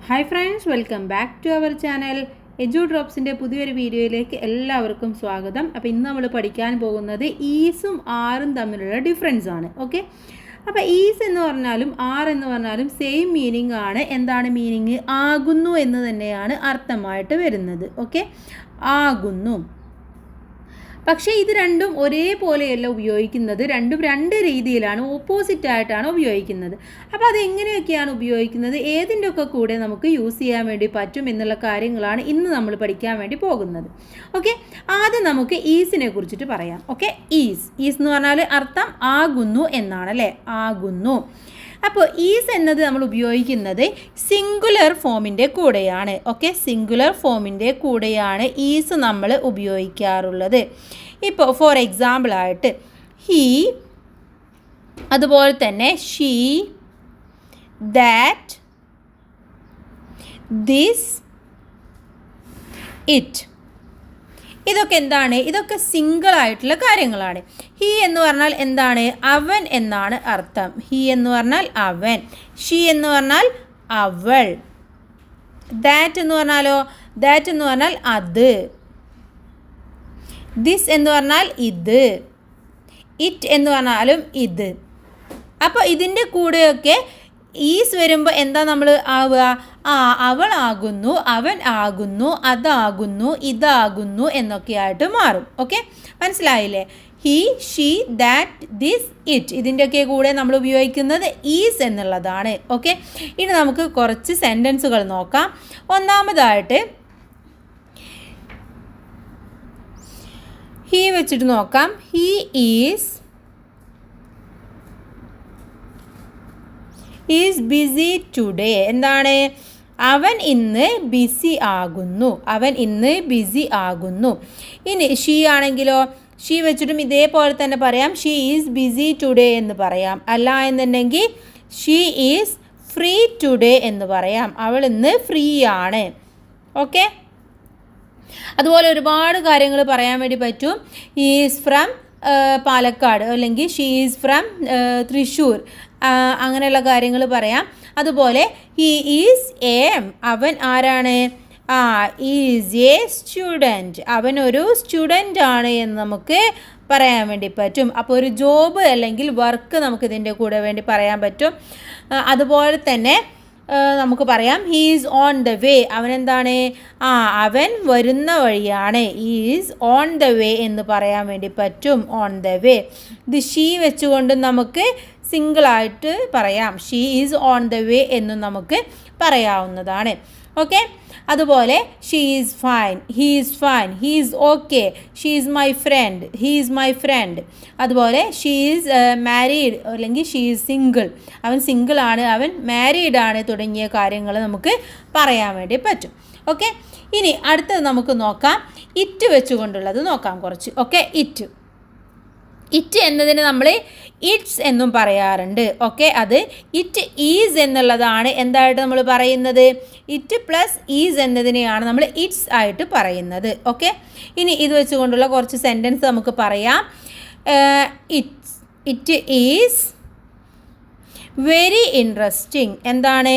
Hi friends, welcome back to our channel. Edu ഡ്രോപ്സിൻ്റെ പുതിയൊരു വീഡിയോയിലേക്ക് എല്ലാവർക്കും സ്വാഗതം. അപ്പോൾ ഇന്ന് നമ്മൾ പഠിക്കാൻ പോകുന്നത് ഈസും ആറും തമ്മിലുള്ള ഡിഫറൻസ് ആണ്. ഓക്കെ, അപ്പോൾ ഈസ് എന്ന് പറഞ്ഞാലും ആർ എന്ന് പറഞ്ഞാലും സെയിം മീനിങ് ആണ്. എന്താണ് മീനിങ്? ആകുന്നു എന്ന് തന്നെയാണ് അർത്ഥമായിട്ട് വരുന്നത്. ഓക്കെ, ആകുന്നു. പക്ഷേ ഇത് രണ്ടും ഒരേപോലെയല്ല ഉപയോഗിക്കുന്നത്. രണ്ടും രണ്ട് രീതിയിലാണ്, ഓപ്പോസിറ്റായിട്ടാണ് ഉപയോഗിക്കുന്നത്. അപ്പോൾ അതെങ്ങനെയൊക്കെയാണ് ഉപയോഗിക്കുന്നത്, ഏതിൻ്റെയൊക്കെ കൂടെ നമുക്ക് യൂസ് ചെയ്യാൻ വേണ്ടി പറ്റും എന്നുള്ള കാര്യങ്ങളാണ് ഇന്ന് നമ്മൾ പഠിക്കാൻ വേണ്ടി പോകുന്നത്. ഓക്കെ, ആദ്യം നമുക്ക് ഈസിനെ കുറിച്ചിട്ട് പറയാം. ഓക്കെ, ഈസ് എന്ന് പറഞ്ഞാൽ അർത്ഥം ആകുന്നു എന്നാണ്, അല്ലേ? ആകുന്നു. അപ്പോൾ ഈസ് എന്നത് നമ്മൾ ഉപയോഗിക്കുന്നത് സിംഗുലർ ഫോമിൻ്റെ കൂടെയാണ്. ഓക്കെ, സിംഗുലർ ഫോമിൻ്റെ കൂടെയാണ് ഈസ് നമ്മൾ ഉപയോഗിക്കാറുള്ളത്. ഇപ്പോൾ ഫോർ എക്സാമ്പിളായിട്ട് ഹീ, അതുപോലെ തന്നെ ഷീ, ദാറ്റ്, ദിസ്, ഇറ്റ്. ഇതൊക്കെ എന്താണ്? ഇതൊക്കെ സിംഗിൾ ആയിട്ടുള്ള കാര്യങ്ങളാണ്. ഹീ എന്ന് പറഞ്ഞാൽ എന്താണ്? അവൻ എന്നാണ് അർത്ഥം. ഹീ എന്ന് പറഞ്ഞാൽ അവൻ. ഷീ എന്ന് പറഞ്ഞാൽ അവൾ. ദാറ്റ് എന്ന് പറഞ്ഞാലോ? ദാറ്റ് എന്ന് പറഞ്ഞാൽ അത്. ദിസ് എന്ന് പറഞ്ഞാൽ ഇത്. ഇറ്റ് എന്ന് പറഞ്ഞാലും ഇത്. അപ്പോൾ ഇതിൻ്റെ കൂടെയൊക്കെ ഈസ് വരുമ്പോൾ എന്താ നമ്മൾ ആവുക? അവൾ ആകുന്നു, അവൻ ആകുന്നു, അതാകുന്നു, ഇതാകുന്നു എന്നൊക്കെയായിട്ട് മാറും. ഓക്കെ, മനസ്സിലായില്ലേ? He, she, that, this, it, ഇതിൻ്റെയൊക്കെ കൂടെ നമ്മൾ ഉപയോഗിക്കുന്നത് ഈസ് എന്നുള്ളതാണ്. ഓക്കെ, ഇനി നമുക്ക് കുറച്ച് സെൻറ്റൻസുകൾ നോക്കാം. ഒന്നാമതായിട്ട് ഹീ വെച്ചിട്ട് നോക്കാം. He is BC today. എന്താണ്? അവൻ ഇന്ന് ബിസി ആകുന്നു. അവൻ ഇന്ന് ബിസി ആകുന്നു. ഇനി ഷീ ആണെങ്കിലോ? ഷീ വെച്ചിട്ടും ഇതേപോലെ തന്നെ പറയാം. ഷീ ഈസ് ബിസി ടുഡേ എന്ന് പറയാം. അല്ല എന്നുണ്ടെങ്കിൽ ഷീ ഈസ് ഫ്രീ ടുഡേ എന്ന് പറയാം. അവൾ ഇന്ന് ഫ്രീ ആണ്. ഓക്കെ, അതുപോലെ ഒരുപാട് കാര്യങ്ങൾ പറയാൻ വേണ്ടി പറ്റും. ഈസ് ഫ്രം പാലക്കാട്, അല്ലെങ്കിൽ ഷീ ഈസ് ഫ്രം തൃശ്ശൂർ, അങ്ങനെയുള്ള കാര്യങ്ങൾ പറയാം. അതുപോലെ ഹി ഈസ് അവൻ ആരാണ്? ഈസ് എ സ്റ്റുഡൻറ്റ്, അവൻ ഒരു സ്റ്റുഡൻ്റ് ആണ് എന്ന് നമുക്ക് പറയാൻ വേണ്ടി പറ്റും. അപ്പോൾ ഒരു ജോബ് അല്ലെങ്കിൽ വർക്ക് നമുക്ക് ഇതിൻ്റെ കൂടെ വേണ്ടി പറയാൻ പറ്റും. അതുപോലെ തന്നെ നമുക്ക് പറയാം he is on the way. അവൻ എന്താണ്? അവൻ വരുന്ന വഴിയാണ്. ഈസ് ഓൺ ദ വേ എന്ന് പറയാൻ വേണ്ടി പറ്റും. On the way. ഇത് ഷീ വെച്ചുകൊണ്ട് നമുക്ക് സിംഗിളായിട്ട് പറയാം. She is on the way എന്നും നമുക്ക് പറയാവുന്നതാണ്. ഓക്കെ, അതുപോലെ she is fine, he is fine, he is okay, she is my friend, he is my friend. അതുപോലെ ഷീ ഈസ് മാരീഡ്, അല്ലെങ്കിൽ ഷീ ഈസ് സിംഗിൾ, അവൻ സിംഗിളാണ്, അവൻ മാരീഡ് ആണ്, തുടങ്ങിയ കാര്യങ്ങൾ നമുക്ക് പറയാൻ വേണ്ടി പറ്റും. ഓക്കെ, ഇനി അടുത്തത് നമുക്ക് നോക്കാം. ഇറ്റ് വെച്ചുകൊണ്ടുള്ളത് നോക്കാം കുറച്ച്. ഓക്കെ, ഇറ്റ് എന്നതിന് നമ്മൾ ഇറ്റ്സ് എന്നും പറയാറുണ്ട്. ഓക്കെ, അത് ഇറ്റ് ഈസ് എന്നുള്ളതാണ് എന്തായിട്ട് നമ്മൾ പറയുന്നത്? ഇറ്റ് പ്ലസ് ഈസ് എന്നതിനെയാണ് നമ്മൾ ഇറ്റ്സ് ആയിട്ട് പറയുന്നത്. ഓക്കെ, ഇനി ഇത് വെച്ചുകൊണ്ടുള്ള കുറച്ച് സെൻറ്റൻസ് നമുക്ക് പറയാം. It is very interesting. എന്താണ്?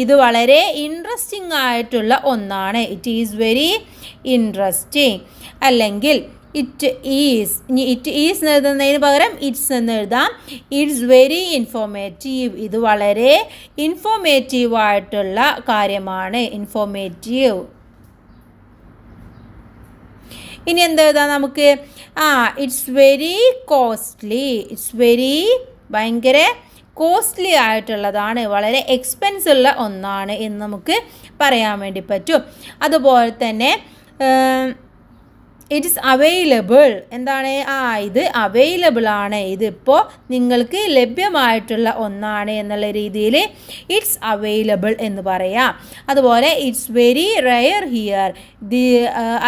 ഇത് വളരെ ഇൻട്രസ്റ്റിംഗ് ആയിട്ടുള്ള ഒന്നാണ്. It is very interesting. അല്ലെങ്കിൽ ഇറ്റ് ഈസ് എഴുതുന്നതിന് പകരം ഇറ്റ്സ് എന്ന് എഴുതാം. It's very informative. ഇത് വളരെ ഇൻഫോർമേറ്റീവായിട്ടുള്ള കാര്യമാണ്. ഇൻഫോർമേറ്റീവ്. ഇനി എന്തെഴുതാം നമുക്ക്? It's very costly. It's very ഭയങ്കര കോസ്റ്റ്ലി ആയിട്ടുള്ളതാണ്, വളരെ എക്സ്പെൻസ് ഉള്ള ഒന്നാണ് എന്ന് നമുക്ക് പറയാൻ വേണ്ടി പറ്റും. അതുപോലെ തന്നെ ഇറ്റ് ഈസ് അവൈലബിൾ. എന്താണ്? ഇത് അവൈലബിൾ ആണ്, ഇതിപ്പോൾ നിങ്ങൾക്ക് ലഭ്യമായിട്ടുള്ള ഒന്നാണ് എന്നുള്ള രീതിയിൽ ഇറ്റ്സ് അവൈലബിൾ എന്ന് പറയാം. അതുപോലെ ഇറ്റ്സ് വെരി റെയർ ഹിയർ,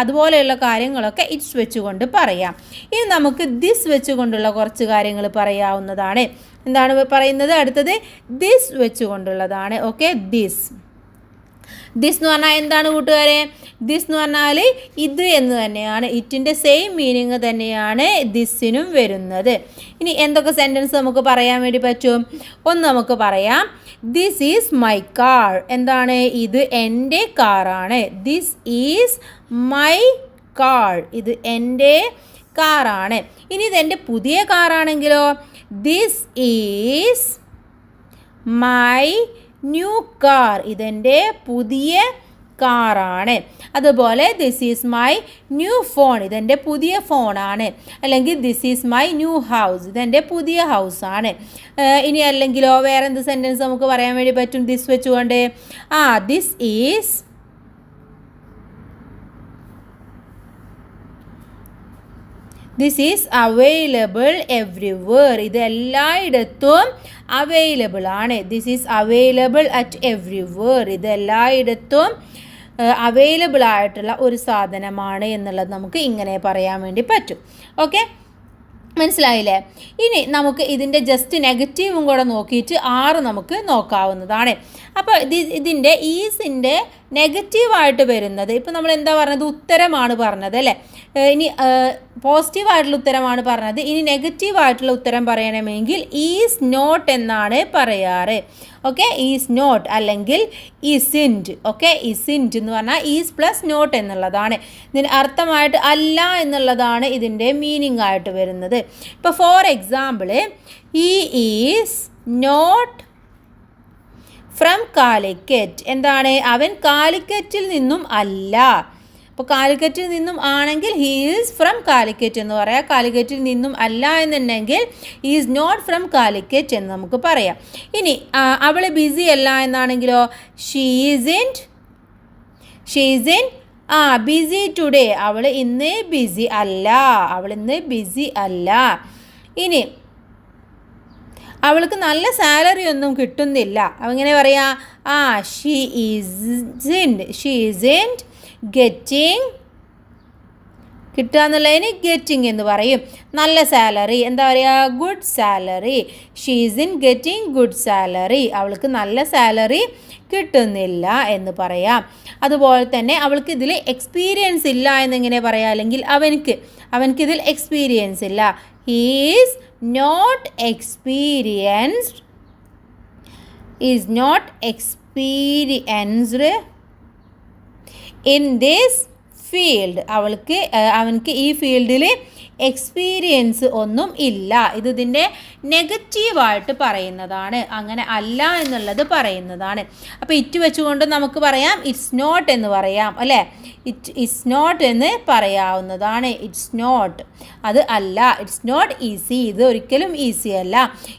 അതുപോലെയുള്ള കാര്യങ്ങളൊക്കെ ഇറ്റ്സ് വെച്ചുകൊണ്ട് പറയാം. ഇനി നമുക്ക് ദിസ് വെച്ചുകൊണ്ടുള്ള കുറച്ച് കാര്യങ്ങൾ പറയാവുന്നതാണ്. എന്താണ് പറയുന്നത്? അടുത്തത് ദിസ് വെച്ചുകൊണ്ടുള്ളതാണ്. Okay, this. ദിസ് എന്ന് പറഞ്ഞാൽ എന്താണ് കൂട്ടുകാരെ? ദിസ് എന്ന് പറഞ്ഞാൽ ഇത് എന്ന് തന്നെയാണ്. ഇറ്റിൻ്റെ സെയിം മീനിങ് തന്നെയാണ് ദിസിനും വരുന്നത്. ഇനി എന്തൊക്കെ സെൻറ്റൻസ് നമുക്ക് പറയാൻ വേണ്ടി പറ്റും? ഒന്ന് നമുക്ക് പറയാം, ദിസ് ഈസ് മൈ കാർ. എന്താണ്? ഇത് എൻ്റെ കാറാണ്. This is my car. ഇത് എൻ്റെ കാറാണ്. ഇനി ഇതെൻ്റെ പുതിയ കാറാണെങ്കിലോ, this is my new car. ഇതെൻ്റെ പുതിയ കാറാണ്. അതുപോലെ this is my new phone. ഇതെൻ്റെ പുതിയ ഫോണാണ്. അല്ലെങ്കിൽ this is my new house. ഇതെൻ്റെ പുതിയ ഹൗസാണ്. ഇനി അല്ലെങ്കിലോ വേറെ എന്ത് സെൻറ്റൻസ് നമുക്ക് പറയാൻ വേണ്ടി പറ്റും ദിസ് വെച്ചുകൊണ്ട്? This is available everywhere. ഇത് എല്ലായിടത്തും അവൈലബിൾ ആണ്. This is available at everywhere. ഇത് എല്ലായിടത്തും അവൈലബിൾ ആയിട്ടുള്ള ഒരു സാധനമാണ് എന്നുള്ളത് നമുക്ക് ഇങ്ങനെ പറയാൻ വേണ്ടി പറ്റും. ഓക്കെ, മനസ്സിലായില്ലേ? ഇനി നമുക്ക് ഇതിൻ്റെ ജസ്റ്റ് നെഗറ്റീവും കൂടെ നോക്കിയിട്ട് 6 നമുക്ക് നോക്കാവുന്നതാണ്. അപ്പോൾ ഇതിൻ്റെ ഈസിൻ്റെ നെഗറ്റീവായിട്ട് വരുന്നത്, ഇപ്പോൾ നമ്മൾ എന്താ പറഞ്ഞത്? ഉത്തരമാണ് പറഞ്ഞത് അല്ലേ? ഇനി പോസിറ്റീവായിട്ടുള്ള ഉത്തരമാണ് പറഞ്ഞത്. ഇനി നെഗറ്റീവായിട്ടുള്ള ഉത്തരം പറയണമെങ്കിൽ ഈസ് നോട്ട് എന്നാണ് പറയാറ്. ഓക്കെ, ഈസ് നോട്ട് അല്ലെങ്കിൽ ഇസിൻറ്റ്. ഓക്കെ, ഇസിൻറ്റ് എന്ന് പറഞ്ഞാൽ ഈസ് പ്ലസ് നോട്ട് എന്നുള്ളതാണ്. ഇതിന് അർത്ഥമായിട്ട് അല്ല എന്നുള്ളതാണ് ഇതിൻ്റെ മീനിങ് ആയിട്ട് വരുന്നത്. ഇപ്പോൾ for example, he is not from Calicut. എന്താണ്? അവൻ കാലിക്കറ്റിൽ നിന്നും അല്ല. അപ്പോൾ കാലിക്കറ്റിൽ നിന്നും ആണെങ്കിൽ ഹി ഈസ് ഫ്രം കാലിക്കറ്റ് എന്ന് പറയാം. കാലിക്കറ്റിൽ നിന്നും അല്ല എന്നുണ്ടെങ്കിൽ ഈസ് നോട്ട് ഫ്രം കാലിക്കറ്റ് എന്ന് നമുക്ക് പറയാം. ഇനി അവൾ ബിസി അല്ല എന്നാണെങ്കിലോ, she is in busy today. അവൾ ഇന്ന് ബിസി അല്ല. അവൾ ഇന്ന് ബിസി അല്ല. ഇനി അവൾക്ക് നല്ല സാലറി ഒന്നും കിട്ടുന്നില്ല. അവങ്ങനെ പറയാ, ഷീ ഈസിൻറ്റ് ഗെറ്റിംഗ്. കിട്ടുക എന്നുള്ളതിന് ഗെറ്റിംഗ് എന്ന് പറയും. നല്ല സാലറി എന്താ പറയുക? Good salary. She is in getting good salary. അവൾക്ക് നല്ല സാലറി കിട്ടുന്നില്ല എന്ന് പറയാം. അതുപോലെ തന്നെ അവൾക്ക് ഇതിൽ എക്സ്പീരിയൻസ് ഇല്ല എന്നിങ്ങനെ പറയാം. അല്ലെങ്കിൽ അവൻക്ക് ഇതിൽ എക്സ്പീരിയൻസ് ഇല്ല. He is not experienced in this field. അവൻക്ക് ഈ ഫീൽഡിൽ എക്സ്പീരിയൻസ് ഒന്നും ഇല്ല. ഇതിൻ്റെ നെഗറ്റീവായിട്ട് പറയുന്നതാണ്. അങ്ങനെ അല്ല എന്നുള്ളത് പറയുന്നതാണ്. അപ്പോൾ ഇറ്റ് വെച്ചുകൊണ്ട് നമുക്ക് പറയാം ഇറ്റ്സ് നോട്ട് എന്ന് പറയാം അല്ലേ? ഇറ്റ് ഇറ്റ്സ് നോട്ട് എന്ന് പറയാവുന്നതാണ്. ഇറ്റ്സ് നോട്ട്, അത് അല്ല. ഇറ്റ്സ് നോട്ട് ഈസി, ഇത് ഒരിക്കലും ഈസി അല്ല.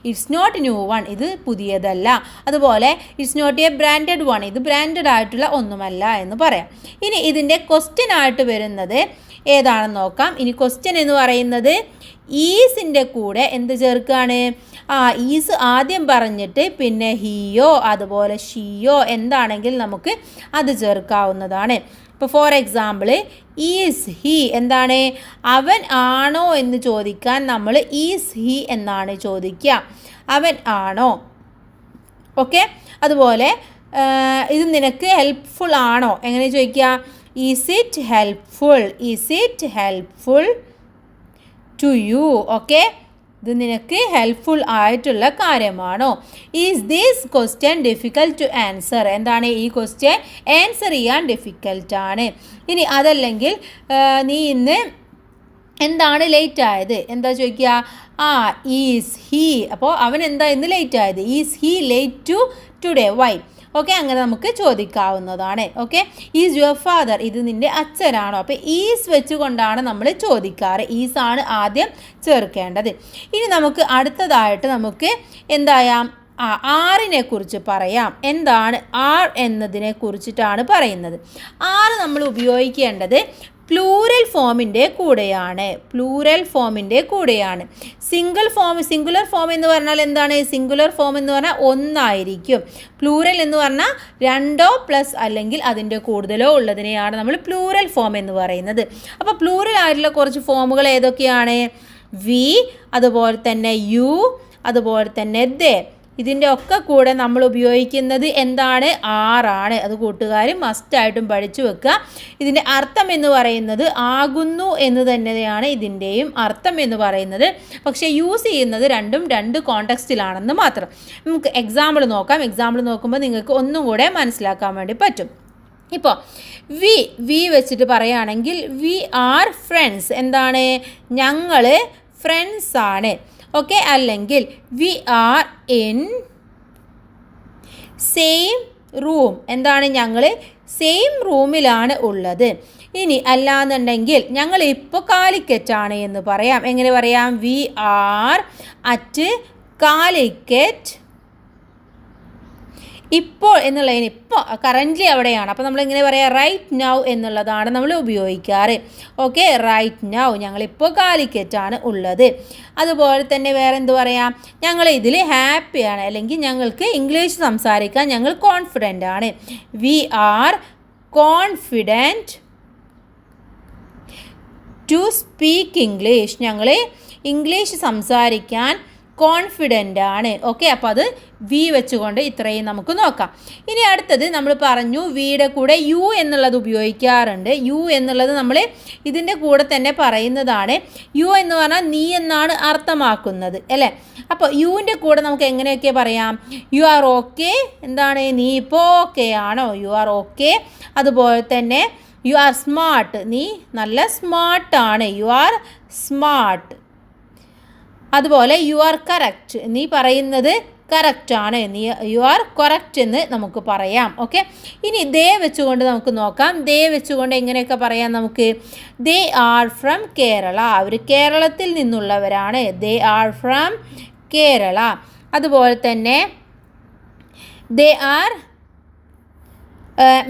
ഇറ്റ്സ് നോട്ട് ന്യൂ വൺ, ഇത് പുതിയതല്ല. അതുപോലെ it's not a branded one, ഇത് ബ്രാൻഡഡ് ആയിട്ടുള്ള ഒന്നുമല്ല എന്ന് പറയാം. ഇനി ഇതിൻ്റെ ക്വസ്റ്റ്യൻ ആയിട്ട് വരുന്നത് ഏതാണെന്ന് നോക്കാം. ഇനി ക്വസ്റ്റ്യൻ എന്ന് പറയുന്നത് ഈസിൻ്റെ കൂടെ എന്ത് ചേർക്കുകയാണ്? ഈസ് ആദ്യം പറഞ്ഞിട്ട് പിന്നെ ഹീയോ അതുപോലെ ഷീയോ എന്താണെങ്കിൽ നമുക്ക് അത് ചേർക്കാവുന്നതാണ്. ഇപ്പോൾ ഫോർ എക്സാമ്പിൾ, ഈസ് ഹി എന്താണ്? അവൻ ആണോ എന്ന് ചോദിക്കാൻ നമ്മൾ ഈസ് ഹി എന്നാണ് ചോദിക്കുക. അവൻ ആണോ? ഓക്കെ. അതുപോലെ ഇത് നിനക്ക് ഹെൽപ്ഫുൾ ആണോ എങ്ങനെ ചോദിക്കുക? Is it helpful to you? Okay, ഇത് നിനക്ക് ഹെൽപ്ഫുൾ ആയിട്ടുള്ള കാര്യമാണോ? Is this question difficult to answer? എന്താണ് ഈ ക്വസ്റ്റ്യൻ ആൻസർ ചെയ്യാൻ ഡിഫിക്കൽട്ടാണ്. ഇനി അതല്ലെങ്കിൽ നീ ഇന്ന് എന്താണ് ലേറ്റ് ആയത് എന്താ ചോദിക്കുക? ഈസ് ഹീ, അപ്പോൾ അവൻ എന്താ ഇന്ന് ലേറ്റ് ആയത്? Is he late today? Why? Okay, അങ്ങനെ നമുക്ക് ചോദിക്കാവുന്നതാണ്. ഓക്കെ, ഈസ് യുവർ ഫാദർ, ഇത് നിൻ്റെ അച്ഛനാണോ? അപ്പോൾ ഈസ് വെച്ചുകൊണ്ടാണ് നമ്മൾ ചോദിക്കാറ്. ഈസാണ് ആദ്യം ചേർക്കേണ്ടത്. ഇനി നമുക്ക് അടുത്തതായിട്ട് നമുക്ക് എന്തായാം ആറിനെ കുറിച്ച് പറയാം. എന്താണ് ആർ എന്നതിനെ കുറിച്ചിട്ടാണ് പറയുന്നത്. ആറ് നമ്മൾ ഉപയോഗിക്കേണ്ടത് പ്ലൂറൽ ഫോമിൻ്റെ കൂടെയാണ്. സിംഗുലർ ഫോം എന്ന് പറഞ്ഞാൽ എന്താണ്? സിംഗുലർ ഫോം എന്ന് പറഞ്ഞാൽ ഒന്നായിരിക്കും. പ്ലൂറൽ എന്ന് പറഞ്ഞാൽ രണ്ടോ പ്ലസ് അല്ലെങ്കിൽ അതിൻ്റെ കൂടുതലോ ഉള്ളതിനെയാണ് നമ്മൾ പ്ലൂറൽ ഫോം എന്ന് പറയുന്നത്. അപ്പോൾ പ്ലൂറൽ ആയിട്ടുള്ള കുറച്ച് ഫോമുകൾ ഏതൊക്കെയാണ്? വി, അതുപോലെ തന്നെ യു, അതുപോലെ തന്നെ ദേ. ഇതിൻ്റെ ഒക്കെ കൂടെ നമ്മൾ ഉപയോഗിക്കുന്നത് എന്താണ്? ആറാണ്. അത് കൂട്ടുകാർ മസ്റ്റായിട്ടും പഠിച്ചു വെക്കുക. ഇതിൻ്റെ അർത്ഥം എന്ന് പറയുന്നത് ആകുന്നു എന്ന് തന്നെയാണ് ഇതിൻ്റെയും അർത്ഥം എന്ന് പറയുന്നത്. പക്ഷേ യൂസ് ചെയ്യുന്നത് രണ്ടും രണ്ട് കോണ്ടെക്സ്റ്റിലാണെന്ന് മാത്രം. നമുക്ക് എക്സാമ്പിൾ നോക്കാം. എക്സാമ്പിൾ നോക്കുമ്പോൾ നിങ്ങൾക്ക് ഒന്നും കൂടെ മനസ്സിലാക്കാൻ വേണ്ടി പറ്റും. ഇപ്പോൾ വി വെച്ചിട്ട് പറയുകയാണെങ്കിൽ വി ആർ ഫ്രണ്ട്സ്. എന്താണ്? ഞങ്ങൾ ഫ്രണ്ട്സ് ആണ്. ഓക്കെ. അല്ലെങ്കിൽ we are in same room. എന്താണ്? ഞങ്ങൾ സെയിം റൂമിലാണ് ഉള്ളത്. ഇനി അല്ലാന്നുണ്ടെങ്കിൽ ഞങ്ങൾ ഇപ്പോൾ കാലിക്കറ്റാണ് എന്ന് പറയാം. എങ്ങനെ പറയാം? We are at Calicut. ഇപ്പോൾ എന്നുള്ളതിന് ഇപ്പോൾ കറൻ്റ്ലി അവിടെയാണ്. അപ്പോൾ നമ്മളിങ്ങനെ പറയാം റൈറ്റ് നൗ എന്നുള്ളതാണ് നമ്മൾ ഉപയോഗിക്കാറ്. ഓക്കെ. റൈറ്റ് നൗ ഞങ്ങളിപ്പോൾ കാലിക്കറ്റാണ് ഉള്ളത്. അതുപോലെ തന്നെ വേറെ എന്ത് പറയാം? ഞങ്ങൾ ഇതിൽ ഹാപ്പിയാണ്. അല്ലെങ്കിൽ ഞങ്ങൾക്ക് ഇംഗ്ലീഷ് സംസാരിക്കാൻ ഞങ്ങൾ കോൺഫിഡൻ്റ് ആണ്. We are confident to speak English. ഞങ്ങൾ ഇംഗ്ലീഷ് സംസാരിക്കാൻ കോൺഫിഡൻ്റ് ആണ്. ഓക്കെ. അപ്പോൾ അത് വി വെച്ചുകൊണ്ട് ഇത്രയും നമുക്ക് നോക്കാം. ഇനി അടുത്തത് നമ്മൾ പറഞ്ഞു വിയുടെ കൂടെ യു എന്നുള്ളത് ഉപയോഗിക്കാറുണ്ട്. യു എന്നുള്ളത് നമ്മൾ ഇതിൻ്റെ കൂടെ തന്നെ പറയുന്നതാണ്. യു എന്ന് പറഞ്ഞാൽ നീ എന്നാണ് അർത്ഥമാക്കുന്നത് അല്ലേ? അപ്പോൾ യുവിൻ്റെ കൂടെ നമുക്ക് എങ്ങനെയൊക്കെ പറയാം? You are okay. എന്താണ്? നീ ഇപ്പോൾ ഓക്കെ ആണോ? You are okay. അതുപോലെ തന്നെ യു ആർ സ്മാർട്ട്. നീ നല്ല സ്മാർട്ടാണ്. You are smart. അതുപോലെ യു ആർ കറക്റ്റ്. നീ പറയുന്നത് കറക്റ്റാണ്. നീ യു ആർ കറക്റ്റ് എന്ന് നമുക്ക് പറയാം. ഓക്കെ. ഇനി ദേ വെച്ചുകൊണ്ട് നമുക്ക് നോക്കാം. ദേ വെച്ചുകൊണ്ട് എങ്ങനെയൊക്കെ പറയാം നമുക്ക്? They are from Kerala. അവർ കേരളത്തിൽ നിന്നുള്ളവരാണ്. They are from Kerala. അതുപോലെ തന്നെ ദേ ആർ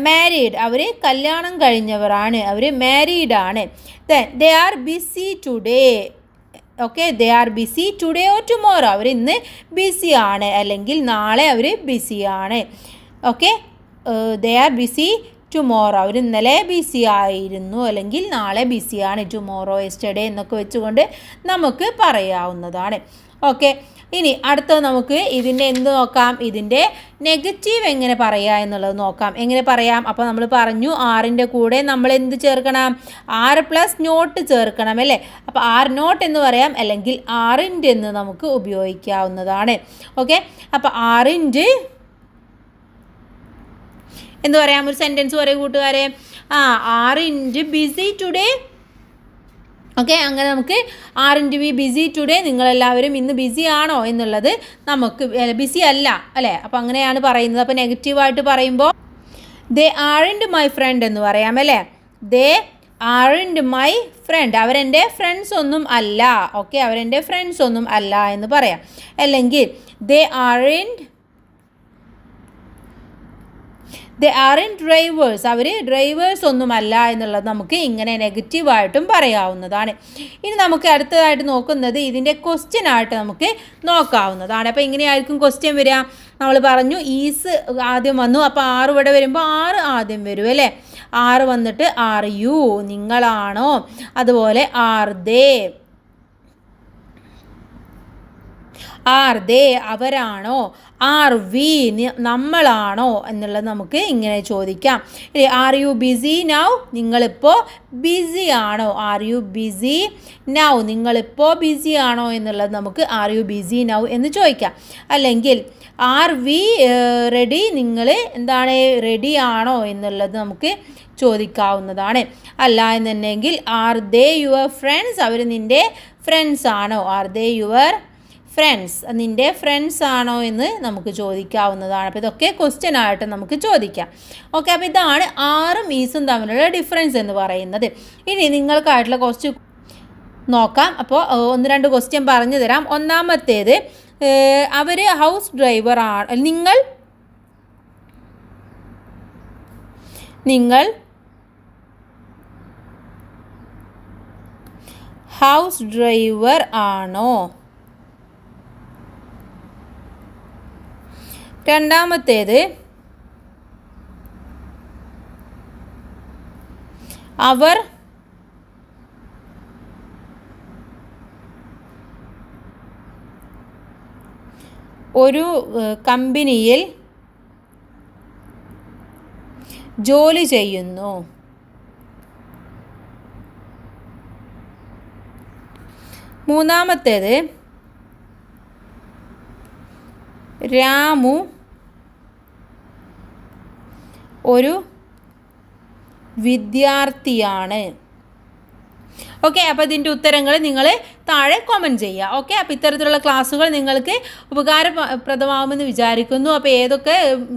മാരീഡ്. അവർ കല്യാണം കഴിഞ്ഞവരാണ്. അവർ മാരീഡാണ്. They are busy today. Okay. They are busy today or tomorrow. അവർ ഇന്ന് ബിസിയാണ് അല്ലെങ്കിൽ നാളെ അവർ ബിസിയാണ്. Okay. They are busy tomorrow. അവർ ഇന്നലെ ബിസി ആയിരുന്നു അല്ലെങ്കിൽ നാളെ ബിസിയാണ്. ടുമോറോ, യെസ്റ്റർഡേ എന്നൊക്കെ വെച്ചുകൊണ്ട് നമുക്ക് പറയാവുന്നതാണ്. ഓക്കെ. ഇനി അടുത്തത് നമുക്ക് ഇതിൻ്റെ എന്ത് നോക്കാം? ഇതിൻ്റെ നെഗറ്റീവ് എങ്ങനെ പറയുക എന്നുള്ളത് നോക്കാം. എങ്ങനെ പറയാം? അപ്പോൾ നമ്മൾ പറഞ്ഞു ആറിൻ്റെ കൂടെ നമ്മൾ എന്ത് ചേർക്കണം? ആറ് പ്ലസ് നോട്ട് ചേർക്കണം അല്ലേ? അപ്പോൾ ആർ നോട്ട് എന്ന് പറയാം, അല്ലെങ്കിൽ ആറിൻ്റെ എന്ന് നമുക്ക് ഉപയോഗിക്കാവുന്നതാണ്. ഓക്കെ. അപ്പോൾ ആറിൻ്റെ എന്ത് പറയാം? ഒരു സെൻറ്റൻസ് പറയൂ കൂട്ടുകാരെ. ആറിൻ്റെ ബിസി ടുഡേ. ഓക്കെ. അങ്ങനെ നമുക്ക് ആറിൻ്റെ ബി ബിസി ടുഡേ. നിങ്ങളെല്ലാവരും ഇന്ന് ബിസി ആണോ എന്നുള്ളത് നമുക്ക് ബിസി അല്ല അല്ലേ? അപ്പോൾ അങ്ങനെയാണ് പറയുന്നത്. അപ്പോൾ നെഗറ്റീവായിട്ട് പറയുമ്പോൾ ദേ ആറിൻ്റ് മൈ ഫ്രണ്ട് എന്ന് പറയാം അല്ലേ? ദേ ആറിൻ്റ് മൈ ഫ്രണ്ട്. അവരെൻ്റെ ഫ്രണ്ട്സ് ഒന്നും അല്ല. ഓക്കെ. അവരെൻ്റെ ഫ്രണ്ട്സ് ഒന്നും അല്ല എന്ന് പറയാം. അല്ലെങ്കിൽ ദേ ആറിൻ്റ് ഡ്രൈവേഴ്സ്. അവർ ഡ്രൈവേഴ്സ് ഒന്നുമല്ല എന്നുള്ളത് നമുക്ക് ഇങ്ങനെ നെഗറ്റീവായിട്ടും പറയാവുന്നതാണ്. ഇനി നമുക്ക് അടുത്തതായിട്ട് നോക്കുന്നത് ഇതിൻ്റെ ക്വസ്റ്റ്യൻ ആയിട്ട് നമുക്ക് നോക്കാവുന്നതാണ്. അപ്പോൾ ഇങ്ങനെയായിരിക്കും ക്വസ്റ്റ്യൻ വരിക. നമ്മൾ പറഞ്ഞു ഈസ് ആദ്യം വന്നു. അപ്പോൾ ആറ് ഇവിടെ വരുമ്പോൾ ആറ് ആദ്യം വരും അല്ലേ? ആറ് വന്നിട്ട് ആർ യു നിങ്ങളാണോ? അതുപോലെ ആർ ദേ അവരാണോ? ആർ വി നമ്മളാണോ എന്നുള്ളത് നമുക്ക് ഇങ്ങനെ ചോദിക്കാം. Are you busy now? നിങ്ങളിപ്പോൾ ബിസി ആണോ? Are you busy now? നിങ്ങളിപ്പോൾ ബിസി ആണോ എന്നുള്ളത് നമുക്ക് ആർ യു ബിസി നൗ എന്ന് ചോദിക്കാം. അല്ലെങ്കിൽ ആർ വി റെഡി? നിങ്ങൾ എന്താണ് റെഡി ആണോ എന്നുള്ളത് നമുക്ക് ചോദിക്കാവുന്നതാണ്. അല്ല എന്നുണ്ടെങ്കിൽ ആർ ദേ യുവർ ഫ്രണ്ട്സ്? അവർ നിൻ്റെ ഫ്രണ്ട്സ് ആണോ? Are they your friends? നിൻ്റെ ഫ്രണ്ട്സ് ആണോ എന്ന് നമുക്ക് ചോദിക്കാവുന്നതാണ്. അപ്പോൾ ഇതൊക്കെ ക്വസ്റ്റ്യൻ ആയിട്ട് നമുക്ക് ചോദിക്കാം. ഓക്കെ. അപ്പോൾ ഇതാണ് ആറും ഈസും തമ്മിലുള്ള ഡിഫറൻസ് എന്ന് പറയുന്നത്. ഇനി നിങ്ങൾക്കായിട്ടുള്ള ക്വസ്റ്റ്യൻ നോക്കാം. അപ്പോൾ ഒന്ന് രണ്ട് ക്വസ്റ്റ്യൻ പറഞ്ഞു തരാം. ഒന്നാമത്തേത് അവർ ഹൗസ് ഡ്രൈവർ ആണ്. നിങ്ങൾ ഹൗസ് ഡ്രൈവർ ആണോ? രണ്ടാമത്തേത് അവർ ഒരു കമ്പനിയിൽ ജോലി ചെയ്യുന്നു. മൂന്നാമത്തേത് രാമു ഒരു വിദ്യാർത്ഥിയാണ്. ഓക്കെ, അപ്പോൾ ഇതിൻ്റെ ഉത്തരങ്ങൾ നിങ്ങൾ താഴെ കമൻറ്റ് ചെയ്യുക. ഓക്കെ, അപ്പോൾ ഇത്തരത്തിലുള്ള ക്ലാസ്സുകൾ നിങ്ങൾക്ക് ഉപകാരപ്രദമാകുമെന്ന് വിചാരിക്കുന്നു. അപ്പോൾ ഏതൊക്കെ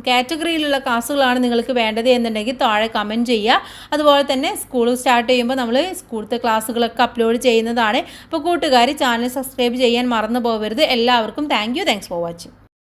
കാറ്റഗറിയിലുള്ള ക്ലാസ്സുകളാണ് നിങ്ങൾക്ക് വേണ്ടത് എന്നുണ്ടെങ്കിൽ താഴെ കമൻറ്റ് ചെയ്യുക. അതുപോലെ തന്നെ സ്കൂൾ സ്റ്റാർട്ട് ചെയ്യുമ്പോൾ നമ്മൾ സ്കൂളത്തെ ക്ലാസ്സുകളൊക്കെ അപ്ലോഡ് ചെയ്യുന്നതാണ്. അപ്പോൾ കൂട്ടുകാർ ചാനൽ സബ്സ്ക്രൈബ് ചെയ്യാൻ മറന്നു പോകരുത്. എല്ലാവർക്കും താങ്ക്സ് ഫോർ വാച്ചിങ്.